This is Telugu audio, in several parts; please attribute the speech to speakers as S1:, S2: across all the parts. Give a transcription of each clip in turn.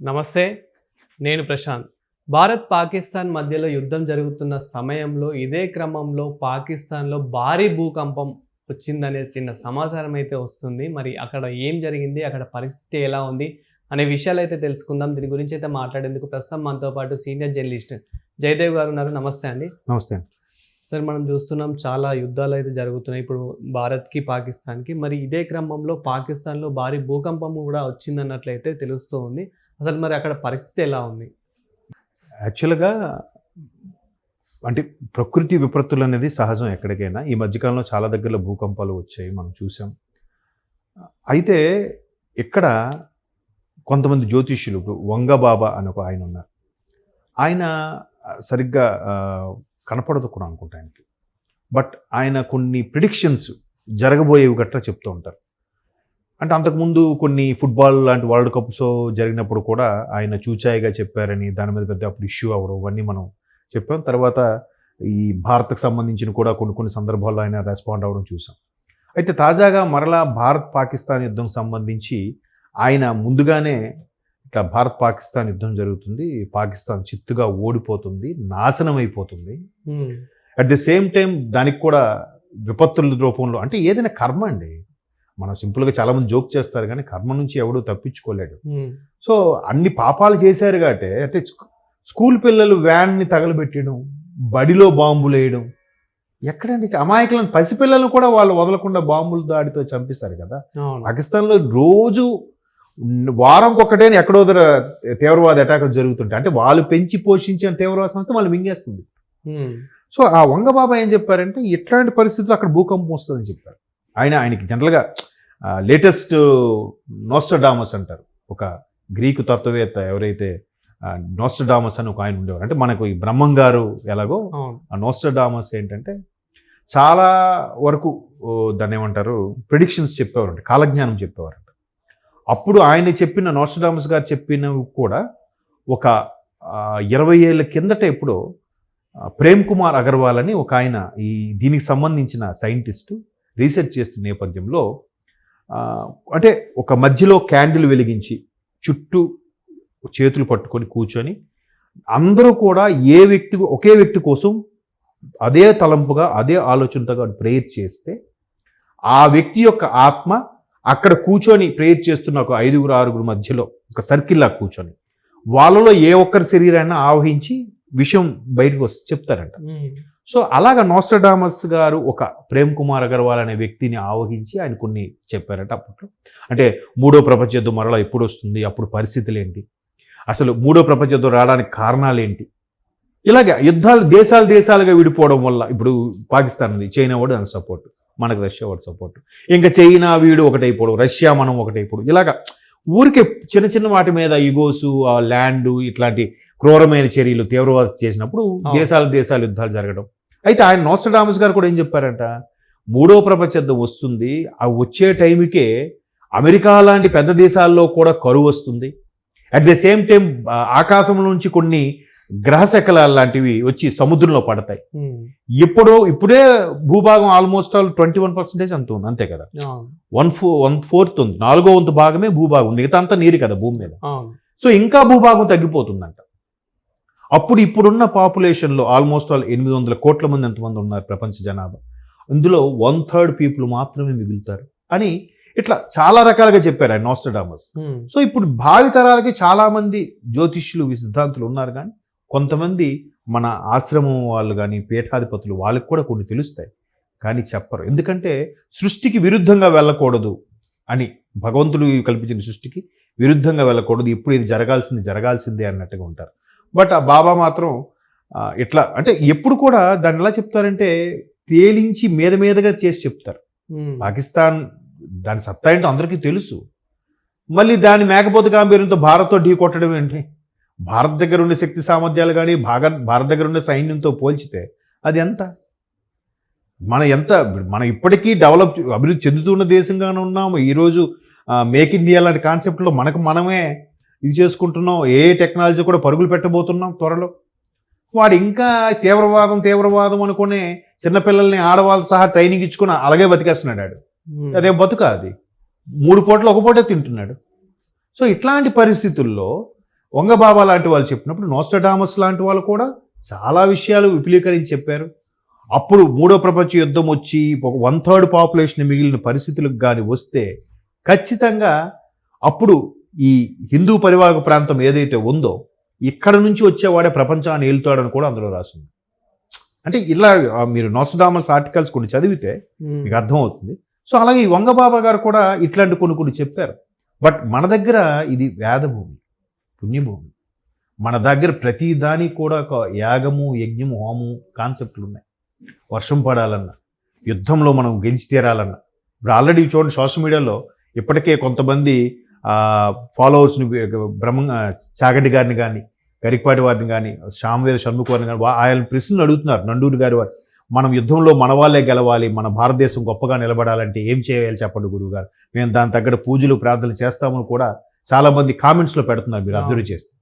S1: నమస్తే, నేను ప్రశాంత్. భారత్ పాకిస్తాన్ మధ్యలో యుద్ధం జరుగుతున్న సమయంలో ఇదే క్రమంలో పాకిస్తాన్లో భారీ భూకంపం వచ్చిందనే చిన్న సమాచారం అయితే వస్తుంది. మరి అక్కడ ఏం జరిగింది, అక్కడ పరిస్థితి ఎలా ఉంది అనే విషయాలు అయితే తెలుసుకుందాం. దీని గురించి అయితే మాట్లాడేందుకు ప్రస్తుతం మనతో పాటు సీనియర్ జర్నలిస్ట్ జయదేవ్ గారు ఉన్నారు. నమస్తే అండి.
S2: నమస్తే
S1: సార్, మనం చూస్తున్నాం చాలా యుద్ధాలు అయితే జరుగుతున్నాయి ఇప్పుడు భారత్కి పాకిస్తాన్కి. మరి ఇదే క్రమంలో పాకిస్తాన్లో భారీ భూకంపం కూడా వచ్చిందన్నట్లయితే తెలుస్తూ ఉంది. అసలు మరి అక్కడ పరిస్థితి ఎలా ఉంది?
S2: యాక్చువల్గా అంటే ప్రకృతి విపత్తులు అనేది సహజం ఎక్కడికైనా. ఈ మధ్యకాలంలో చాలా దగ్గరలో భూకంపాలు వచ్చాయి, మనం చూసాం. అయితే ఇక్కడ కొంతమంది జ్యోతిష్యులు, వంగబాబా అని ఒక ఆయన ఉన్నారు. ఆయన సరిగ్గా కనపడదు కూడా అనుకుంటా ఆయనకి. బట్ ఆయన కొన్ని ప్రిడిక్షన్స్ జరగబోయేవి గట్రా చెప్తూ ఉంటారు. అంటే అంతకుముందు కొన్ని ఫుట్బాల్ లాంటి వరల్డ్ కప్స్ జరిగినప్పుడు కూడా ఆయన చూచాయిగా చెప్పారని, దాని మీద పెద్ద అప్పుడు ఇష్యూ అవ్వడం, ఇవన్నీ మనం చెప్పాం. తర్వాత ఈ భారత్కు సంబంధించిన కూడా కొన్ని సందర్భాల్లో ఆయన రెస్పాండ్ అవ్వడం చూసాం. అయితే తాజాగా మరలా భారత్ పాకిస్తాన్ యుద్ధం సంబంధించి ఆయన ముందుగానే ఇట్లా భారత్ పాకిస్తాన్ యుద్ధం జరుగుతుంది, పాకిస్తాన్ చిత్తుగా ఓడిపోతుంది, నాశనం అయిపోతుంది. అట్ ది సేమ్ టైం దానికి కూడా విపత్తుల రూపంలో, అంటే ఏదైనా కర్మ అండి. మనం సింపుల్గా చాలామంది జోక్ చేస్తారు కానీ కర్మ నుంచి ఎవడూ తప్పించుకోలేడు. సో అన్ని పాపాలు చేశారు కాబట్టి, అంటే స్కూల్ పిల్లలు వ్యాన్ని తగలబెట్టడం, బడిలో బాంబులు వేయడం, ఎక్కడండి అమాయకులను పసిపిల్లలను కూడా వాళ్ళు వదలకుండా బాంబుల దాడితో చంపిస్తారు కదా. పాకిస్తాన్లో రోజు వారంకొకటేనే ఎక్కడో తీవ్రవాద అటాకులు జరుగుతుంటాయి. అంటే వాళ్ళు పెంచి పోషించిన తీవ్రవాద సంస్థ వాళ్ళు మింగేస్తుంది. సో ఆ వంగబాబా ఏం చెప్పారంటే, ఇట్లాంటి పరిస్థితుల్లో అక్కడ భూకంపం వస్తుందని చెప్పారు. ఆయనకి జనరల్గా లేటెస్ట్ నోస్ట్రడామస్ అంటారు, ఒక గ్రీకు తత్వవేత్త. ఎవరైతే నోస్ట్రడామస్ అని ఒక ఆయన ఉండేవారు, అంటే మనకు ఈ బ్రహ్మం గారు ఎలాగో ఆ నోస్ట్రడామస్ ఏంటంటే చాలా వరకు దాన్ని ఏమంటారు ప్రిడిక్షన్స్ చెప్పేవారంట, కాలజ్ఞానం చెప్పేవారంట. అప్పుడు ఆయన చెప్పిన నోస్ట్రడామస్ గారు చెప్పినవి కూడా ఒక 20 ఏళ్ళ కిందట ఎప్పుడో ప్రేమ్ కుమార్ అగర్వాల్ అని ఒక ఆయన ఈ దీనికి సంబంధించిన సైంటిస్టు రీసెర్చ్ చేస్తున్న నేపథ్యంలో, అంటే ఒక మధ్యలో క్యాండిల్ వెలిగించి చుట్టూ చేతులు పట్టుకొని కూర్చొని అందరూ కూడా ఒకే వ్యక్తి కోసం అదే తలంపుగా అదే ఆలోచనతో ప్రేయర్ చేస్తే ఆ వ్యక్తి యొక్క ఆత్మ అక్కడ కూర్చొని ప్రేయర్ చేస్తున్న ఒక 5-6 మధ్యలో ఒక సర్కిల్లా కూర్చొని వాళ్ళలో ఏ ఒక్కరి శరీరాన్ని ఆవహించి విషయం బయటకు వస్తే చెప్తారంట. సో అలాగా నోస్ట్రడామస్ గారు ఒక ప్రేమ్ కుమార్ అగర్వాల్ అనే వ్యక్తిని ఆవహించి ఆయన కొన్ని చెప్పారట అప్పట్లో. అంటే 3వ ప్రపంచ యుద్ధం మరలా ఎప్పుడు వస్తుంది, అప్పుడు పరిస్థితులు ఏంటి, అసలు 3వ ప్రపంచ యుద్ధం రావడానికి కారణాలు ఏంటి, ఇలాగే యుద్ధాలు దేశాలుగా విడిపోవడం వల్ల ఇప్పుడు పాకిస్తాన్ ఉంది, చైనా వాడు దానికి సపోర్ట్, మనకు రష్యా వాడు సపోర్ట్, ఇంకా చైనా వీడు ఒకటైపోవడం, రష్యా మనం ఒకటైపోవడం, ఇలాగా ఊరికే చిన్న వాటి మీద ఇగోసు, ల్యాండ్, ఇట్లాంటి క్రూరమైన చర్యలు తీవ్రవాదం చేసినప్పుడు దేశాలు యుద్ధాలు జరగడం. అయితే ఆయన నోస్ట్రడామస్ గారు కూడా ఏం చెప్పారంట, 3వ ప్రపంచ యుద్ధం వస్తుంది, ఆ వచ్చే టైంకే అమెరికా లాంటి పెద్ద దేశాల్లో కూడా కరువు వస్తుంది. అట్ ది సేమ్ టైం ఆకాశం నుంచి కొన్ని గ్రహశకలాలు లాంటివి వచ్చి సముద్రంలో పడతాయి. ఇప్పుడే భూభాగం ఆల్మోస్ట్ 21% అంత ఉంది, అంతే కదా. 1/4 ఉంది, 4వ వంతు భాగమే భూభాగం, మిగతా అంతా నీరు కదా భూమి మీద. సో ఇంకా భూభాగం తగ్గిపోతుందంట. ఇప్పుడున్న పాపులేషన్లో ఆల్మోస్ట్ 800 కోట్ల మంది ఎంతమంది ఉన్నారు ప్రపంచ జనాభా, ఇందులో 1/3 పీపుల్ మాత్రమే మిగులుతారు అని ఇట్లా చాలా రకాలుగా చెప్పారు ఆయన నోస్ట్రడామస్. సో ఇప్పుడు భావితరాలకి చాలా మంది జ్యోతిష్యులు, సిద్ధాంతులు ఉన్నారు, కానీ కొంతమంది మన ఆశ్రమం వాళ్ళు కానీ పీఠాధిపతులు వాళ్ళకి కూడా కొన్ని తెలుస్తాయి కానీ చెప్పరు. ఎందుకంటే సృష్టికి విరుద్ధంగా వెళ్ళకూడదు అని, భగవంతుడు కల్పించిన సృష్టికి విరుద్ధంగా వెళ్ళకూడదు, ఇప్పుడు ఇది జరగాల్సిందే అన్నట్టుగా ఉంటారు. బట్ ఆ బాబా మాత్రం ఇట్లా, అంటే ఎప్పుడు కూడా దాన్ని ఎలా చెప్తారంటే తేలించి మీదగా చేసి చెప్తారు. పాకిస్తాన్ దాని సత్తా ఏంటో అందరికీ తెలుసు, మళ్ళీ దాని మేకపోతు గాంభీర్యంతో భారత్తో ఢీ కొట్టడం ఏంటి? భారత్ దగ్గర ఉండే శక్తి సామర్థ్యాలు కానీ భారత్ దగ్గర ఉండే సైన్యంతో పోల్చితే అది ఎంత? మనం ఇప్పటికీ అభివృద్ధి చెందుతున్న దేశంగానే ఉన్నాము. ఈరోజు మేక్ ఇండియా లాంటి కాన్సెప్ట్లో మనమే ఇది చేసుకుంటున్నాం, ఏ టెక్నాలజీ కూడా పరుగులు పెట్టబోతున్నాం త్వరలో. వాడు ఇంకా తీవ్రవాదం అనుకునే చిన్నపిల్లల్ని ఆడవాళ్ళు సహా ట్రైనింగ్ ఇచ్చుకుని అలాగే బతికేస్తున్నాడు. అదే బతుక, అది 3 పూటలు 1 పూటే తింటున్నాడు. సో ఇట్లాంటి పరిస్థితుల్లో వంగబాబా లాంటి వాళ్ళు చెప్పినప్పుడు నోస్ట్రడామస్ లాంటి వాళ్ళు కూడా చాలా విషయాలు విపులీకరించి చెప్పారు. అప్పుడు మూడో ప్రపంచ యుద్ధం వచ్చి ఒక 1/3 పాపులేషన్ మిగిలిన పరిస్థితులకు కానీ వస్తే ఖచ్చితంగా అప్పుడు ఈ హిందూ పరివాహక ప్రాంతం ఏదైతే ఉందో ఇక్కడ నుంచి వచ్చేవాడే ప్రపంచాన్ని ఏలుతాడని కూడా అందులో రాసింది. అంటే ఇలా మీరు నోస్ట్రడామస్ ఆర్టికల్స్ కొన్ని చదివితే మీకు అర్థమవుతుంది. సో అలాగే ఈ వంగబాబా గారు కూడా ఇట్లాంటి కొన్ని చెప్పారు. బట్ మన దగ్గర ఇది వేదభూమి, పుణ్యభూమి. మన దగ్గర ప్రతి దానికి కూడా ఒక యాగము, యజ్ఞము, హోమము కాన్సెప్ట్లు ఉన్నాయి. వర్షం పడాలన్నా, యుద్ధంలో మనం గెలిచి తీరాలన్నా. ఇప్పుడు ఆల్రెడీ చూడండి సోషల్ మీడియాలో ఇప్పటికే కొంతమంది ఫాలోవర్స్ని చాగటి గారిని కానీ, గరికపాటి వారిని కానీ, శ్యామవేద షణ్ముఖ వారిని కానీ ఆయన ప్రశ్నలు అడుగుతున్నారు. నండూరి గారి వారు, మనం యుద్ధంలో మన వాళ్ళే గెలవాలి, మన భారతదేశం గొప్పగా నిలబడాలంటే ఏం చేయాలి చెప్పండి గురువుగారు, మేము దాని తగ్గట్టు పూజలు ప్రార్థనలు చేస్తామని కూడా చాలామంది కామెంట్స్లో పెడుతున్నారు, మీరు అబ్జర్వ్ చేస్తే.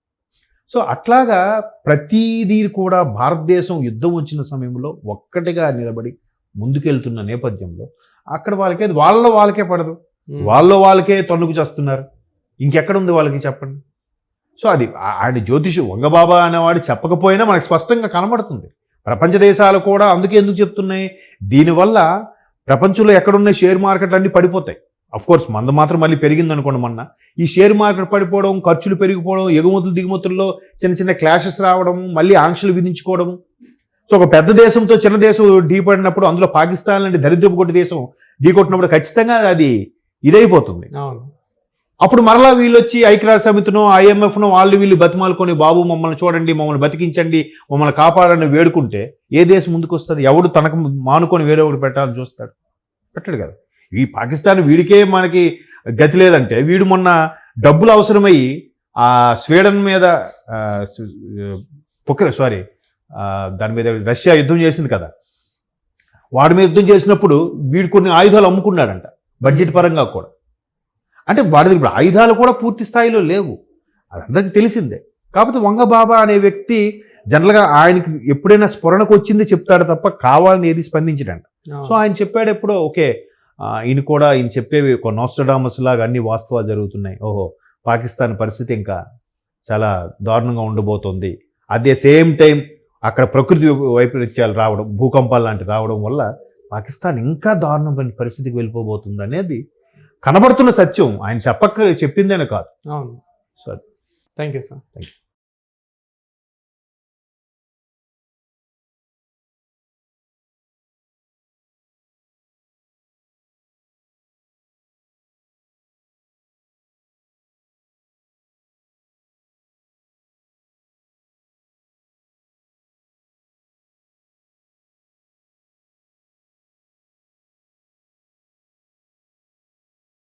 S2: సో అట్లాగా ప్రతిదీ కూడా భారతదేశం యుద్ధం వచ్చిన సమయంలో ఒక్కటిగా నిలబడి ముందుకెళ్తున్న నేపథ్యంలో అక్కడ వాళ్ళకే పడదు, వాళ్ళకే తన్నుకు చేస్తున్నారు. ఇంకెక్కడుంది వాళ్ళకి చెప్పండి. సో అది ఆయన జ్యోతిషు వంగబాబా అనేవాడు చెప్పకపోయినా మనకు స్పష్టంగా కనబడుతుంది. ప్రపంచ దేశాలు కూడా ఎందుకు చెప్తున్నాయి, దీనివల్ల ప్రపంచంలో ఎక్కడున్న షేర్ మార్కెట్లు అన్నీ పడిపోతాయి. కోర్స్ మంద మాత్రం మళ్ళీ పెరిగింది అనుకోండి. మొన్న ఈ షేర్ మార్కెట్ పడిపోవడం, ఖర్చులు పెరిగిపోవడం, ఎగుమతులు దిగుమతుల్లో చిన్న క్లాషెస్ రావడం, మళ్ళీ ఆంక్షలు విధించుకోవడం. సో ఒక పెద్ద దేశంతో చిన్న దేశం ఢీపడినప్పుడు, అందులో పాకిస్తాన్ లాంటి దరిద్రపు కొట్టి దేశం ఢీకొట్టినప్పుడు ఖచ్చితంగా అది ఇదైపోతుంది. అప్పుడు మరలా వీళ్ళు వచ్చి ఐక్యరాజ్య సమితినో IMFనో వీళ్ళు బతిమాలుకొని, బాబు మమ్మల్ని చూడండి, మమ్మల్ని బతికించండి, మమ్మల్ని కాపాడని వేడుకుంటే ఏ దేశం ముందుకు వస్తుంది? ఎవడు తనకు మానుకొని వేరే ఒకటి పెట్టాలని చూస్తాడు? పెట్టాడు కదా. ఈ పాకిస్తాన్ వీడికే మనకి గతి లేదంటే, వీడు మొన్న డబ్బులు అవసరమయ్యి ఆ స్వీడన్ మీద దాని మీద రష్యా యుద్ధం చేసింది కదా, వాడి మీద యుద్ధం చేసినప్పుడు వీడు కొన్ని ఆయుధాలు అమ్ముకున్నాడంట బడ్జెట్ పరంగా కూడా. అంటే వాడి దగ్గర ఆయుధాలు కూడా పూర్తి స్థాయిలో లేవు, అది అందరికీ తెలిసిందే. కాకపోతే వంగబాబా అనే వ్యక్తి జనరల్గా ఆయనకి ఎప్పుడైనా స్ఫురణకు వచ్చింది చెప్తాడు తప్ప కావాలని ఏది స్పందించడంట. సో ఆయన చెప్పాడు ఎప్పుడో, ఓకే ఈయన చెప్పేవి ఒక నోస్ట్రడామస్ లాగా అన్ని వాస్తవాలు జరుగుతున్నాయి, ఓహో పాకిస్తాన్ పరిస్థితి ఇంకా చాలా దారుణంగా ఉండబోతోంది. అదే సేమ్ టైం అక్కడ ప్రకృతి వైపరీత్యాలు రావడం, భూకంపాలు లాంటివి రావడం వల్ల పాకిస్తాన్ ఇంకా దారుణమైన పరిస్థితికి వెళ్ళిపోబోతుంది అనేది కనబడుతున్న సత్యం. ఆయన చెప్పిందేనే కాదు.
S1: అవును.
S2: So
S1: thank you sir.
S2: Thank you.